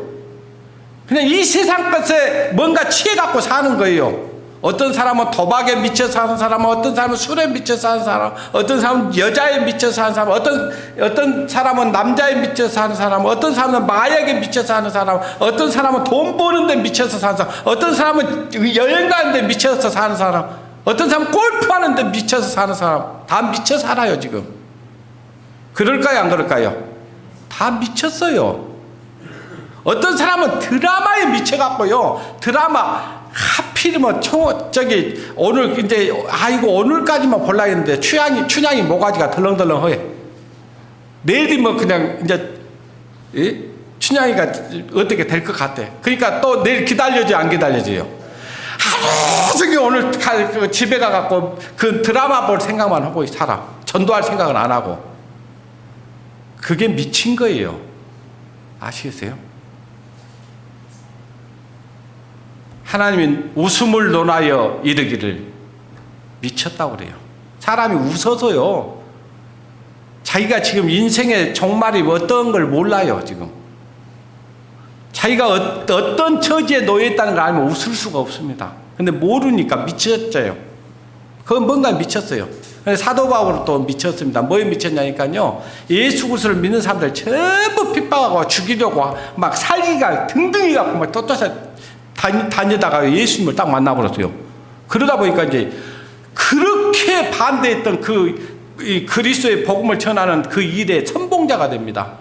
그냥 이 세상 것에 뭔가 취해갖고 사는 거예요. 어떤 사람은 도박에 미쳐 사는 사람, 어떤 사람은 술에 미쳐 사는 사람, 어떤 사람은 여자에 미쳐 사는 사람, 어떤 사람은 남자에 미쳐 사는 사람, 어떤 사람은 마약에 미쳐 사는 사람, 어떤 사람은 돈 버는 데 미쳐서 사는 사람, 어떤 사람은 여행 가는 데 미쳐서 사는 사람, 어떤 사람은 골프하는 데 미쳐서 사는 사람. 다 미쳐 살아요 지금. 그럴까요, 안 그럴까요? 다 미쳤어요. 어떤 사람은 드라마에 미쳐갖고요, 드라마 하필이면 오늘 이제 오늘까지만 볼라 했는데 춘향이 모가지가 덜렁덜렁해. 내일이면 그냥 이제 춘향이가 어떻게 될 것 같아. 그러니까 또 내일 기다려줘요, 안 기다려줘요? 하루 종일 오늘 집에 가갖고 그 드라마 볼 생각만 하고 살아. 전도할 생각은 안 하고. 그게 미친 거예요. 아시겠어요? 하나님은 웃음을 논하여 이르기를, 미쳤다고 그래요. 사람이 웃어서요, 자기가 지금 인생의 종말이 어떤 걸 몰라요. 지금 자기가 어떤 처지에 놓여 있다는 걸 알면 웃을 수가 없습니다. 근데 모르니까 미쳤어요. 그건 뭔가 미쳤어요. 사도 바울은 또 미쳤습니다. 뭐에 미쳤냐니까요, 예수 그리스도를 믿는 사람들 전부 핍박하고 죽이려고 막 살기가 등등이 갖고 막 떳떳하게 다니다가 예수님을 딱 만나버렸어요. 그러다 보니까 이제 그렇게 반대했던 이 그리스도의 복음을 전하는 그 일의 선봉자가 됩니다.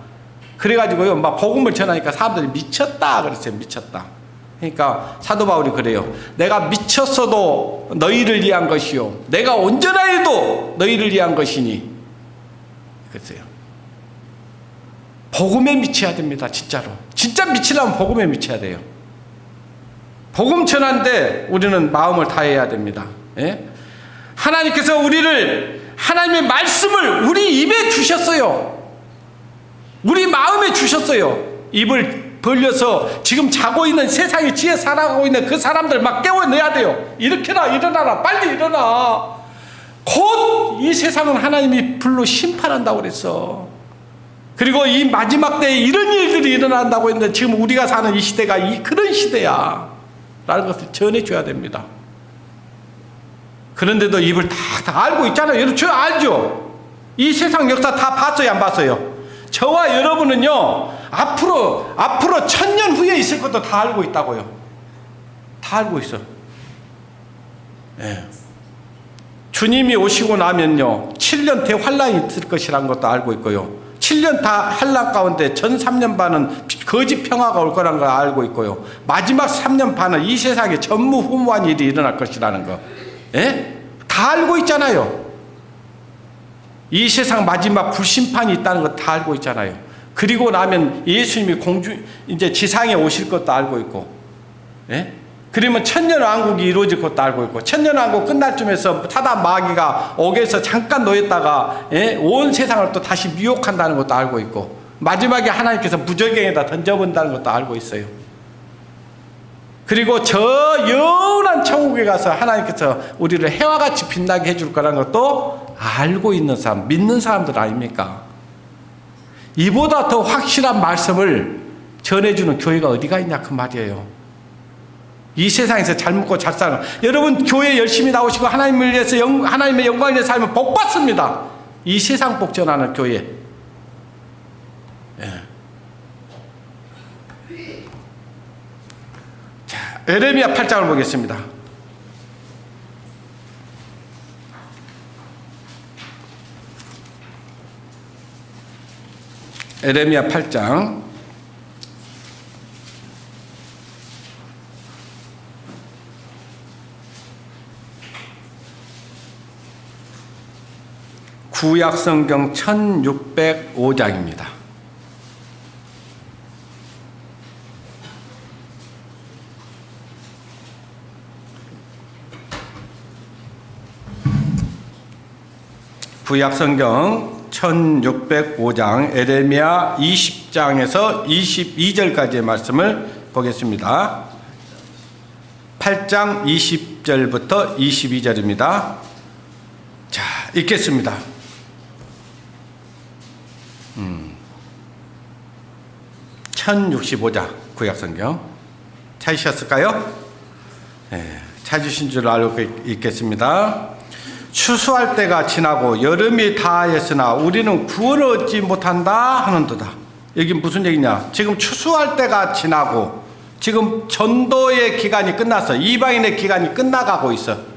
그래가지고요, 막 복음을 전하니까 사람들이 미쳤다 그랬어요. 미쳤다. 그러니까 사도 바울이 그래요. 내가 미쳤어도 너희를 위한 것이요, 내가 온전하여도 너희를 위한 것이니. 그랬어요. 복음에 미쳐야 됩니다. 진짜로. 진짜 미치려면 복음에 미쳐야 돼요. 복음 전하는데 우리는 마음을 다해야 됩니다. 하나님께서 하나님의 말씀을 우리 입에 주셨어요. 우리 마음에 주셨어요. 입을 벌려서 지금 자고 있는, 세상에 지혜 살아가고 있는 그 사람들 막 깨워내야 돼요. 일으켜라, 일어나라, 빨리 일어나. 곧 이 세상은 하나님이 불로 심판한다고 그랬어. 그리고 이 마지막 때에 이런 일들이 일어난다고 했는데 지금 우리가 사는 이 시대가 그런 시대야 라는 것을 전해줘야 됩니다. 그런데도 입을 다 알고 있잖아요. 여러분 저 알죠? 이 세상 역사 다 봤어요, 안 봤어요? 저와 여러분은요 앞으로 1000년 후에 있을 것도 다 알고 있다고요. 다 알고 있어. 예. 주님이 오시고 나면요 7년 대환란이 있을 것이라는 것도 알고 있고요. 7년 다 환란 가운데 전 3년 반은 거짓 평화가 올 거라는 걸 알고 있고요. 마지막 3년 반은 이 세상에 전무후무한 일이 일어날 것이라는 거, 예? 다 알고 있잖아요. 이 세상 마지막 불심판이 있다는 거 다 알고 있잖아요. 그리고 나면 예수님이 이제 지상에 오실 것도 알고 있고, 예? 그러면 천년왕국이 이루어질 것도 알고 있고, 천년왕국 끝날 쯤에서 사단 마귀가 옥에서 잠깐 놓였다가, 예? 온 세상을 또 다시 미혹한다는 것도 알고 있고, 마지막에 하나님께서 무저갱에다 던져본다는 것도 알고 있어요. 그리고 저 영원한 천국에 가서 하나님께서 우리를 해와 같이 빛나게 해줄 거라는 것도 알고 있는 사람, 믿는 사람들 아닙니까? 이보다 더 확실한 말씀을 전해주는 교회가 어디가 있냐 그 말이에요. 이 세상에서 잘 먹고 잘 사는 여러분 교회 열심히 나오시고 하나님을 위해서 하나님의 영광을 위해서 살면 복 받습니다. 이 세상 복 전하는 교회. 예. 자, 에레미야 8장을 보겠습니다. 에레미야 8장 구약성경 1605장입니다. 구약성경 1605장 에레미야 20장에서 22절까지의 말씀을 보겠습니다. 8장 20절부터 22절입니다. 자, 읽겠습니다. 1065장 구약성경 찾으셨을까요? 네, 찾으신 줄 알고 읽겠습니다. 추수할 때가 지나고 여름이 다하였으나 우리는 구원을 얻지 못한다 하는도다. 여기 무슨 얘기냐? 지금 추수할 때가 지나고 지금 전도의 기간이 끝났어. 이방인의 기간이 끝나가고 있어.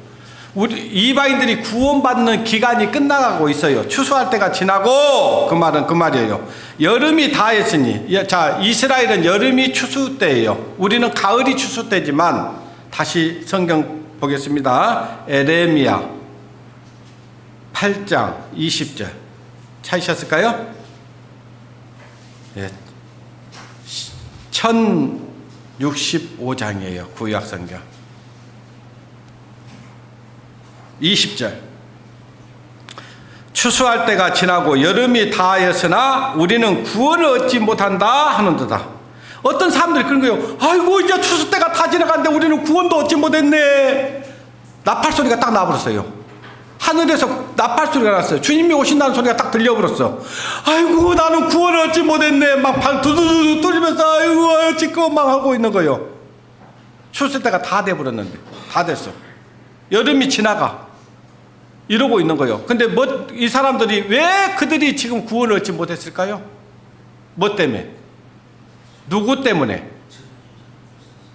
우리 이방인들이 구원받는 기간이 끝나가고 있어요. 추수할 때가 지나고 그 말은 그 말이에요. 여름이 다했으니, 자, 이스라엘은 여름이 추수 때예요. 우리는 가을이 추수 때지만 다시 성경 보겠습니다. 에레미야 8장 20절 찾으셨을까요? 예. 1065장이에요. 구약성경 20절. 추수할 때가 지나고 여름이 다하였으나 우리는 구원을 얻지 못한다 하는도다. 어떤 사람들이 그런 거예요. 아이고 이제 추수 때가 다 지나갔는데 우리는 구원도 얻지 못했네. 나팔 소리가 딱 나버렸어요. 하늘에서 나팔 소리가 났어요. 주님이 오신다는 소리가 딱 들려버렸어. 아이고 나는 구원을 얻지 못했네. 막 방 두두두 뚫리면서 아이고 지금 막 하고 있는 거예요. 추수 때가 다 돼버렸는데, 다 됐어. 여름이 지나가 이러고 있는 거예요. 근데 이 사람들이 왜 그들이 지금 구원을 얻지 못했을까요? 뭐 때문에? 누구 때문에?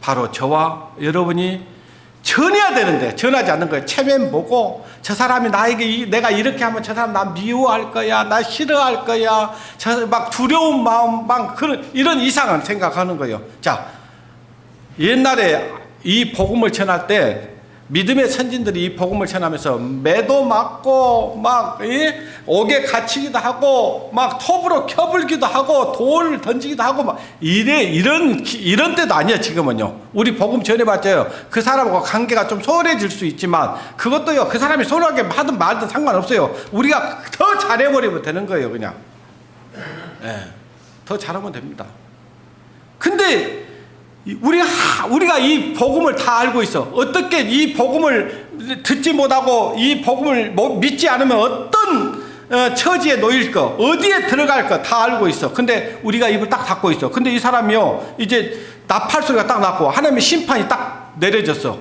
바로 저와 여러분이 전해야 되는데 전하지 않는 거예요. 체면 보고 저 사람이 나에게 내가 이렇게 하면 저 사람 나 미워할 거야, 나 싫어할 거야, 저 막 두려운 마음, 막 그런 이런 이상한 생각하는 거예요. 자, 옛날에 이 복음을 전할 때 믿음의 선진들이 이 복음을 전하면서 매도 맞고 막 옥에 갇히기도 하고 막 톱으로 켜불기도 하고 돌 던지기도 하고 막 이런 때도 아니야. 지금은요. 우리 복음 전해봤자요. 그 사람하고 관계가 좀 소홀해질 수 있지만 그것도요. 그 사람이 소홀하게 하든 말든 상관없어요. 우리가 더 잘해버리면 되는 거예요. 그냥. 네. 더 잘하면 됩니다. 근데 우리가 이 복음을 다 알고 있어. 어떻게 이 복음을 듣지 못하고 이 복음을 믿지 않으면 어떤 처지에 놓일 거, 어디에 들어갈 거 다 알고 있어. 근데 우리가 입을 딱 닫고 있어. 근데 이 사람이요, 이제 나팔 소리가 딱 났고 하나님의 심판이 딱 내려졌어.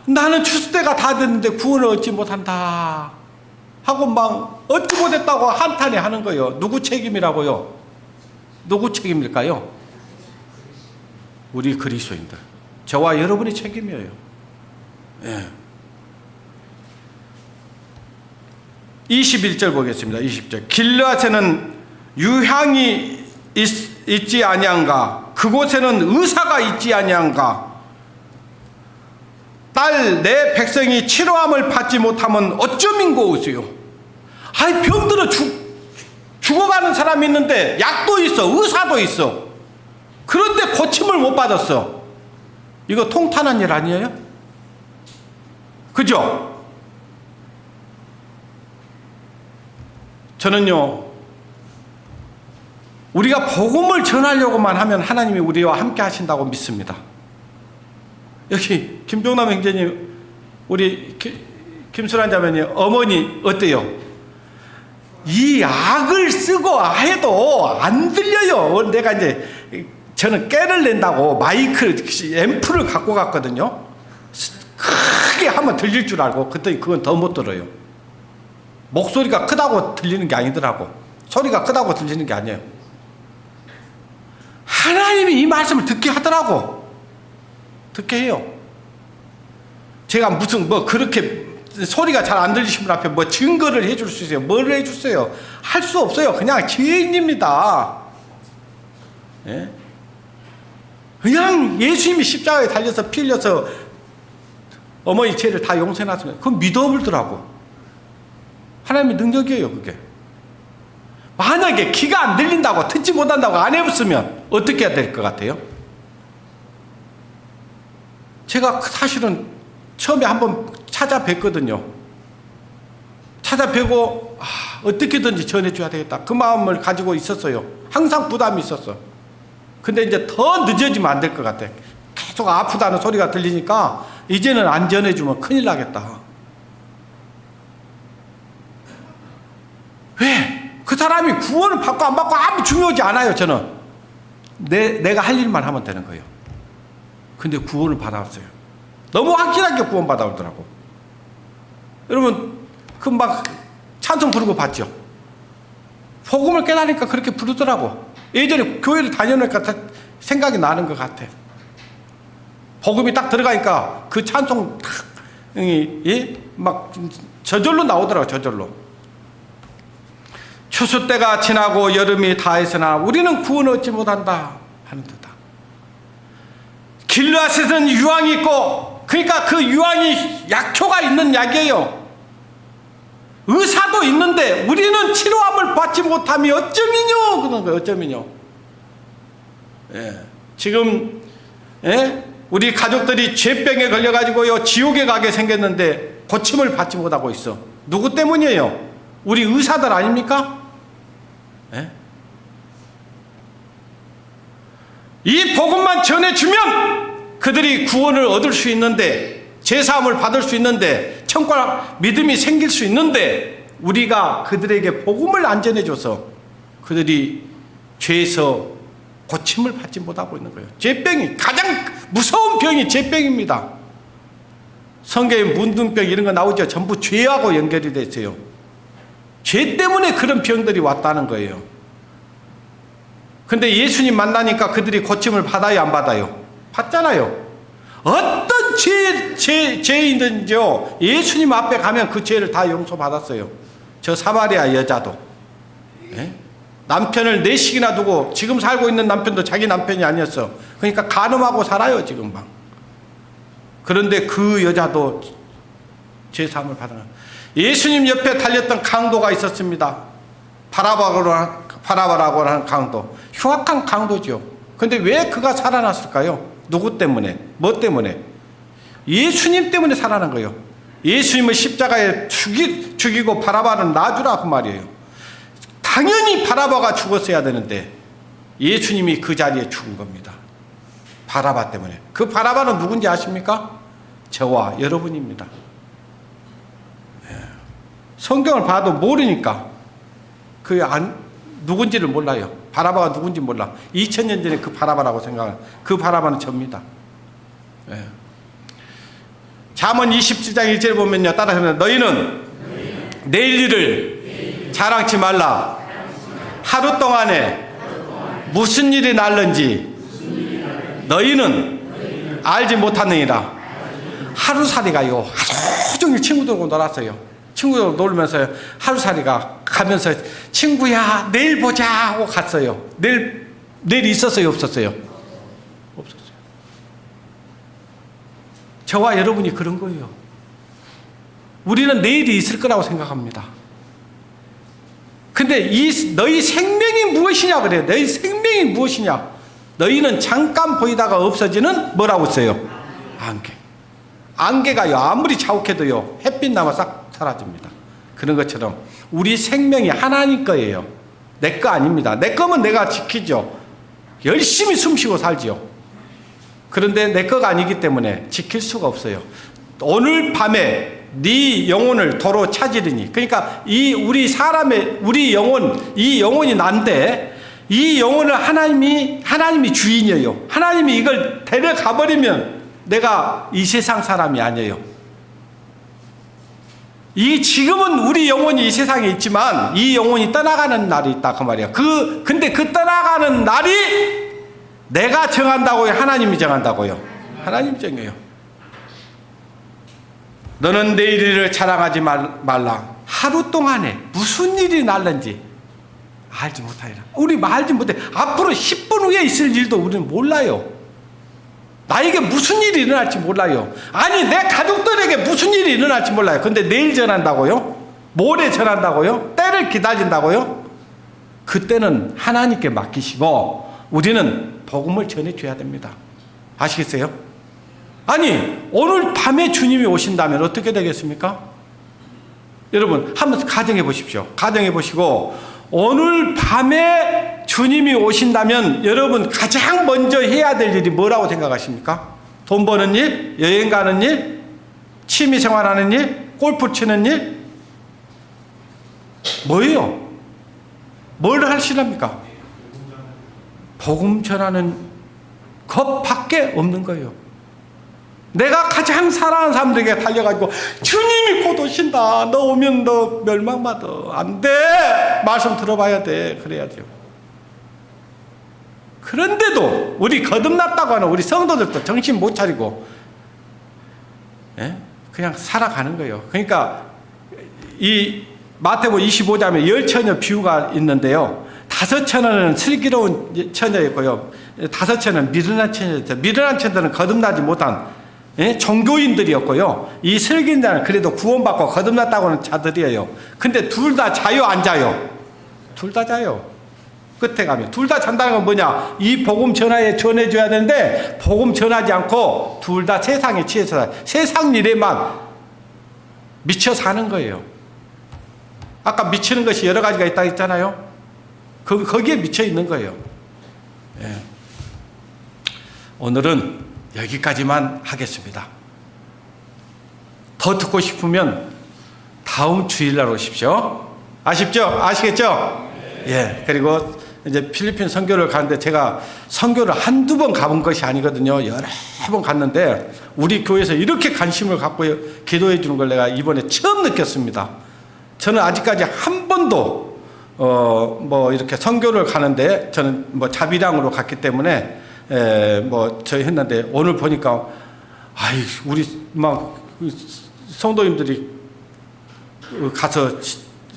나는 추수때가 다 됐는데 구원을 얻지 못한다 하고 막 얻지 못했다고 한탄해 하는 거예요. 누구 책임이라고요? 누구 책임일까요? 우리 그리스도인들, 저와 여러분의 책임이에요. 예. 21절 보겠습니다. 20절. 길르앗에는 유향이 있지 아니한가? 그곳에는 의사가 있지 아니한가? 딸 내 백성이 치료함을 받지 못하면 어쩌민고오세요? 아이, 병들어 죽어가는 사람이 있는데 약도 있어, 의사도 있어. 그런데 고침을 못 받았어. 이거 통탄한 일 아니에요? 그죠? 저는요, 우리가 복음을 전하려고만 하면 하나님이 우리와 함께 하신다고 믿습니다. 여기 김종남 형제님, 우리 김수란 자매니 어머니 어때요? 이 악을 쓰고 해도 안 들려요. 내가 이제 저는 깨를 낸다고 마이크 앰프를 갖고 갔거든요. 크게 하면 들릴 줄 알고 그랬더니 그건 더 못 들어요. 목소리가 크다고 들리는 게 아니더라고. 소리가 크다고 들리는 게 아니에요. 하나님이 이 말씀을 듣게 하더라고. 듣게 해요. 제가 무슨 그렇게 소리가 잘 안 들리신 분 앞에 증거를 해줄 수 있어요? 뭘 해주세요? 할 수 없어요. 그냥 죄인입니다. 예? 그냥 예수님이 십자가에 달려서 피 흘려서 어머니 죄를 다 용서해놨으면 그건 믿어물더라고. 하나님의 능력이에요, 그게. 만약에 귀가 안 들린다고, 듣지 못한다고 안 해봤으면 어떻게 해야 될 것 같아요? 제가 사실은 처음에 한번 찾아뵀거든요. 찾아뵈고 어떻게든지 전해줘야 되겠다, 그 마음을 가지고 있었어요. 항상 부담이 있었어. 근데 이제 더 늦어지면 안 될 것 같아. 계속 아프다는 소리가 들리니까 이제는 안 전해주면 큰일 나겠다. 왜? 그 사람이 구원을 받고 안 받고 아무 중요하지 않아요. 저는 내가 할 일만 하면 되는 거예요. 근데 구원을 받아왔어요. 너무 확실하게 구원 받아오더라고. 여러분, 그 막 찬송 부르고 봤죠? 복음을 깨달으니까 그렇게 부르더라고. 예전에 교회를 다녀오니까 생각이 나는 것 같아. 복음이 딱 들어가니까 그 찬송 막 저절로 나오더라고. 저절로. 추수 때가 지나고 여름이 다했으나 우리는 구원을 얻지 못한다 하는 듯다. 길르앗에는 유황이 있고, 그러니까 그 유황이 약초가 있는 약이에요. 의사도 있는데 우리는 치료함을 받지 못함이 어쩌미뇨 그런 거예요. 어쩌미뇨. 예. 지금 우리 가족들이 죄병에 걸려가지고요 지옥에 가게 생겼는데 고침을 받지 못하고 있어. 누구 때문이에요? 우리 의사들 아닙니까? 예? 이 복음만 전해주면 그들이 구원을 얻을 수 있는데, 제사함을 받을 수 있는데, 천국과 믿음이 생길 수 있는데, 우리가 그들에게 복음을 안 전해줘서 그들이 죄에서 고침을 받지 못하고 있는 거예요. 죄병이 가장 무서운 병이 죄병입니다. 성경에 문둥병 이런 거 나오죠. 전부 죄하고 연결이 돼 있어요. 죄 때문에 그런 병들이 왔다는 거예요. 근데 예수님 만나니까 그들이 고침을 받아요, 안 받아요? 받잖아요. 어떤 죄인든지요, 예수님 앞에 가면 그 죄를 다 용서받았어요. 저 사마리아 여자도. 예? 남편을 4식이나 두고 지금 살고 있는 남편도 자기 남편이 아니었어. 그러니까 간음하고 살아요, 지금 막. 그런데 그 여자도 죄사함을 받은 거예요. 예수님 옆에 달렸던 강도가 있었습니다. 바라바라고 하는 강도. 흉악한 강도죠. 근데 왜 그가 살아났을까요? 누구 때문에? 뭐 때문에? 예수님 때문에 살아난 거예요. 예수님을 십자가에 죽이고 바라바를 놔주라 그 말이에요. 당연히 바라바가 죽었어야 되는데 예수님이 그 자리에 죽은 겁니다. 바라바 때문에. 그 바라바는 누군지 아십니까? 저와 여러분입니다. 성경을 봐도 모르니까 누군지를 몰라요. 바라바가 누군지 몰라. 2000년 전에 그 바라바라고 생각해요. 그 바라바는 접니다. 예. 잠언 27장 1절에 보면요, 따라하면 너희는 내일 일을 자랑치 말라. 하루 동안에 무슨 일이 날는지 너희는 알지 못하느니라. 하루살이가요, 하루 종일 친구들하고 놀았어요. 친구들하고 놀면서 하루살이가 가면서 친구야 내일 보자 하고 갔어요. 내일 있었어요, 없었어요? 없었어요. 저와 여러분이 그런 거예요. 우리는 내일이 있을 거라고 생각합니다. 근데 너희 생명이 무엇이냐 그래요. 너희 생명이 무엇이냐. 너희는 잠깐 보이다가 없어지는 뭐라고 써요? 안개. 안개가요, 아무리 자욱해도요, 햇빛 나면 싹 사라집니다. 그런 것처럼 우리 생명이 하나님 거예요. 내 거 아닙니다. 내 거면 내가 지키죠. 열심히 숨쉬고 살지요. 그런데 내 거가 아니기 때문에 지킬 수가 없어요. 오늘 밤에 네 영혼을 도로 찾으리니, 그러니까 우리 영혼, 이 영혼이 난데 이 영혼을 하나님이 주인이에요. 하나님이 이걸 데려가 버리면 내가 이 세상 사람이 아니에요. 지금은 우리 영혼이 이 세상에 있지만 이 영혼이 떠나가는 날이 있다 그 말이야. 근데 그 떠나가는 날이 내가 정한다고요, 하나님이 정한다고요? 하나님이 정해요. 너는 내일 일을 자랑하지 말라. 하루 동안에 무슨 일이 날는지 알지 못하리라. 우리 알지 못해. 앞으로 10분 후에 있을 일도 우리는 몰라요. 나에게 무슨 일이 일어날지 몰라요. 아니, 내 가족들에게 무슨 일이 일어날지 몰라요. 근데 내일 전한다고요? 모레 전한다고요? 때를 기다린다고요? 그때는 하나님께 맡기시고 우리는 복음을 전해줘야 됩니다. 아시겠어요? 아니, 오늘 밤에 주님이 오신다면 어떻게 되겠습니까? 여러분, 한번 가정해 보십시오. 가정해 보시고 오늘 밤에 주님이 오신다면 여러분 가장 먼저 해야 될 일이 뭐라고 생각하십니까? 돈 버는 일? 여행 가는 일? 취미 생활하는 일? 골프 치는 일? 뭐예요? 뭘 하시랍니까? 복음 전하는 것밖에 없는 거예요. 내가 가장 사랑하는 사람들에게 달려가지고 주님이 곧 오신다. 너 오면 너 멸망받아. 안 돼. 말씀 들어봐야 돼. 그래야 돼요. 그런데도 우리 거듭났다고 하는 우리 성도들도 정신 못 차리고 그냥 살아가는 거예요. 그러니까 이 마태복음 25장에 10처녀 비유가 있는데요. 5처녀는 슬기로운 처녀였고요. 5처녀는 미련한 처녀였어요. 미련한 처녀들은 거듭나지 못한 종교인들이었고요. 이 슬기인자는 그래도 구원받고 거듭났다고 하는 자들이에요. 근데 둘 다 자요, 안 자요? 둘 다 자요. 끝에 가면 둘 다 잔다는 건 뭐냐? 이 복음 전해줘야 되는데 복음 전하지 않고 둘 다 세상에 취해서 세상 일에만 미쳐 사는 거예요. 아까 미치는 것이 여러 가지가 있다고 했잖아요. 거기에 미쳐 있는 거예요. 예. 오늘은 여기까지만 하겠습니다. 더 듣고 싶으면 다음 주일날 오십시오. 아시겠죠? 예. 그리고 이제 필리핀 선교를 가는데 제가 선교를 한두 번 가본 것이 아니거든요. 여러 번 갔는데 우리 교회에서 이렇게 관심을 갖고 기도해 주는 걸 내가 이번에 처음 느꼈습니다. 저는 아직까지 한 번도 이렇게 선교를 가는데 저는 자비량으로 갔기 때문에 저희 했는데 오늘 보니까 우리 성도님들이 가서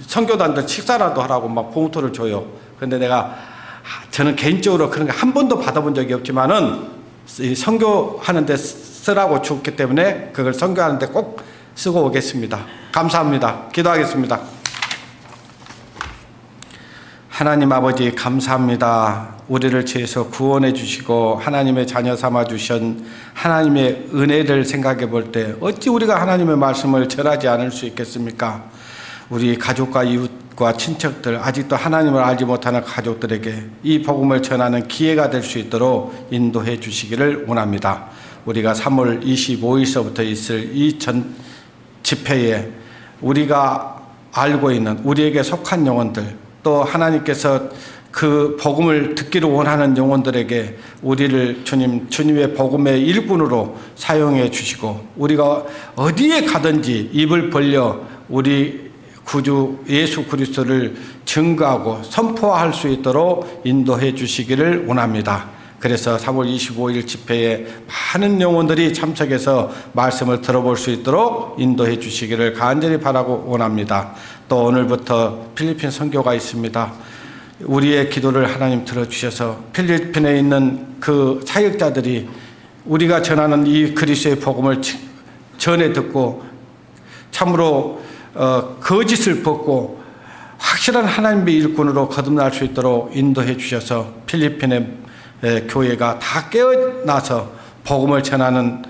선교단들 식사라도 하라고 봉투를 줘요. 그런데 저는 개인적으로 그런 거 한 번도 받아본 적이 없지만은 선교하는데 쓰라고 줬기 때문에 그걸 선교하는데 꼭 쓰고 오겠습니다. 감사합니다. 기도하겠습니다. 하나님 아버지 감사합니다. 우리를 죄에서 구원해 주시고 하나님의 자녀 삼아 주신 하나님의 은혜를 생각해 볼 때 어찌 우리가 하나님의 말씀을 전하지 않을 수 있겠습니까? 우리 가족과 이웃과 친척들, 아직도 하나님을 알지 못하는 가족들에게 이 복음을 전하는 기회가 될 수 있도록 인도해 주시기를 원합니다. 우리가 3월 25일서부터 있을 이 집회에 우리가 알고 있는 우리에게 속한 영혼들, 또 하나님께서 그 복음을 듣기를 원하는 영혼들에게 우리를 주님의 복음의 일꾼으로 사용해 주시고, 우리가 어디에 가든지 입을 벌려 우리 구주 예수 그리스도를 증거하고 선포할 수 있도록 인도해 주시기를 원합니다. 그래서 3월 25일 집회에 많은 영혼들이 참석해서 말씀을 들어볼 수 있도록 인도해 주시기를 간절히 바라고 원합니다. 또 오늘부터 필리핀 선교가 있습니다. 우리의 기도를 하나님 들어주셔서 필리핀에 있는 그 사역자들이 우리가 전하는 이 그리스도의 복음을 전해 듣고 참으로 거짓을 벗고 확실한 하나님의 일꾼으로 거듭날 수 있도록 인도해 주셔서 필리핀의 교회가 다 깨어나서 복음을 전하는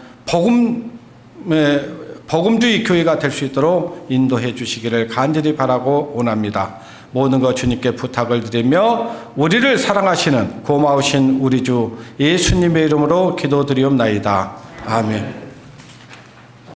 복음주의 교회가 될 수 있도록 인도해 주시기를 간절히 바라고 원합니다. 모든 것 주님께 부탁을 드리며 우리를 사랑하시는 고마우신 우리 주 예수님의 이름으로 기도드리옵나이다. 아멘.